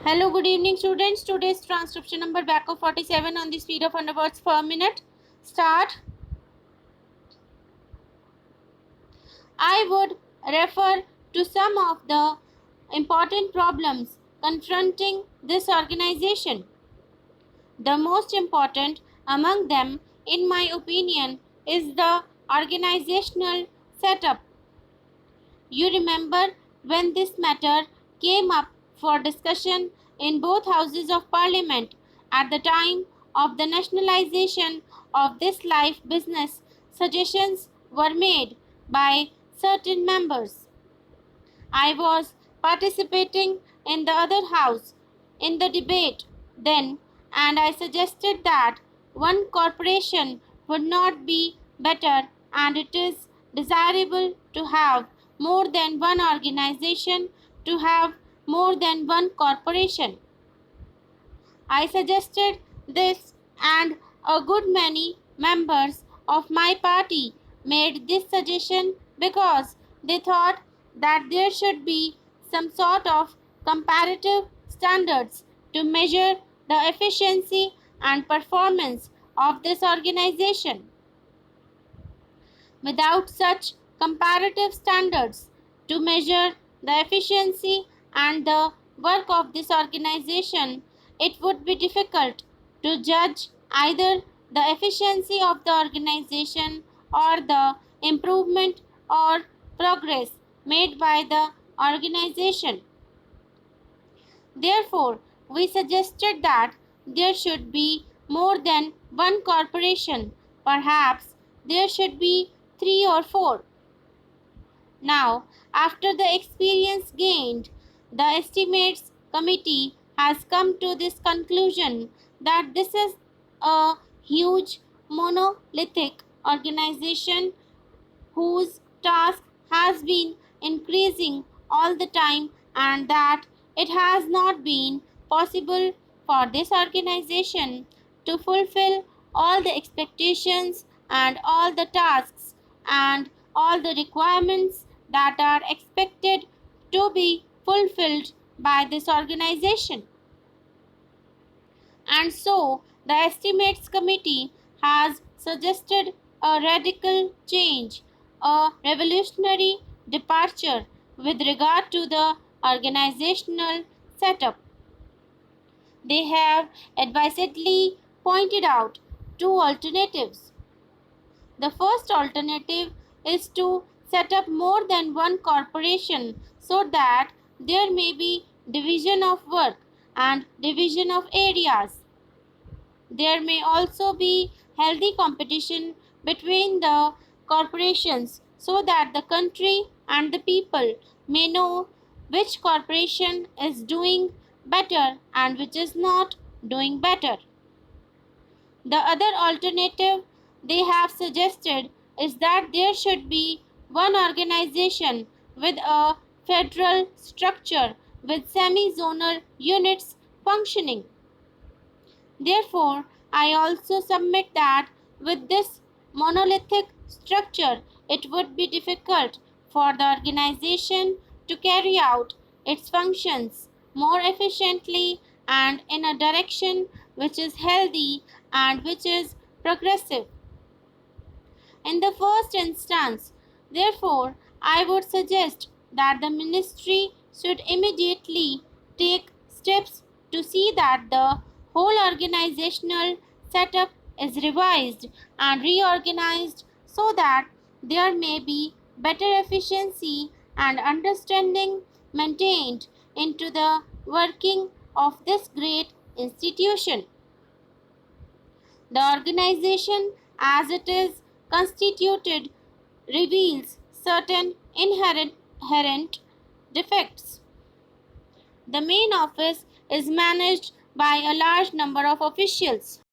Hello, good evening, students. Today's transcription number back of 47 on the speed of 100 words per minute. Start. I would refer to some of the important problems confronting this organization. The most important among them, in my opinion, is the organizational setup. You remember when this matter came up for discussion in both houses of parliament at the time of the nationalization of this life business, suggestions were made by certain members. I was participating in the other house in the debate then, and I suggested that one corporation would not be better, and it is desirable to have more than one organization to have more than one corporation. I suggested this, and a good many members of my party made this suggestion because they thought that there should be some sort of comparative standards to measure the efficiency and performance of this organization. Without such comparative standards to measure the efficiency and the work of this organization, it would be difficult to judge either the efficiency of the organization or the improvement or progress made by the organization. Therefore, we suggested that there should be more than one corporation. Perhaps there should be three or four. Now, after the experience gained, the estimates committee has come to this conclusion that this is a huge monolithic organization whose task has been increasing all the time, and that it has not been possible for this organization to fulfill all the expectations and all the tasks and all the requirements that are expected to be fulfilled by this organization. And so, the estimates committee has suggested a radical change, a revolutionary departure with regard to the organizational setup. They have advisedly pointed out two alternatives. The first alternative is to set up more than one corporation so that there may be division of work and division of areas. There may also be healthy competition between the corporations so that the country and the people may know which corporation is doing better and which is not doing better. The other alternative they have suggested is that there should be one organization with a federal structure with semi-zonal units functioning. Therefore, I also submit that with this monolithic structure, it would be difficult for the organization to carry out its functions more efficiently and in a direction which is healthy and which is progressive. In the first instance, therefore, I would suggest that the ministry should immediately take steps to see that the whole organizational setup is revised and reorganized so that there may be better efficiency and understanding maintained into the working of this great institution. The organization, as it is constituted, reveals certain inherent defects. The main office is managed by a large number of officials.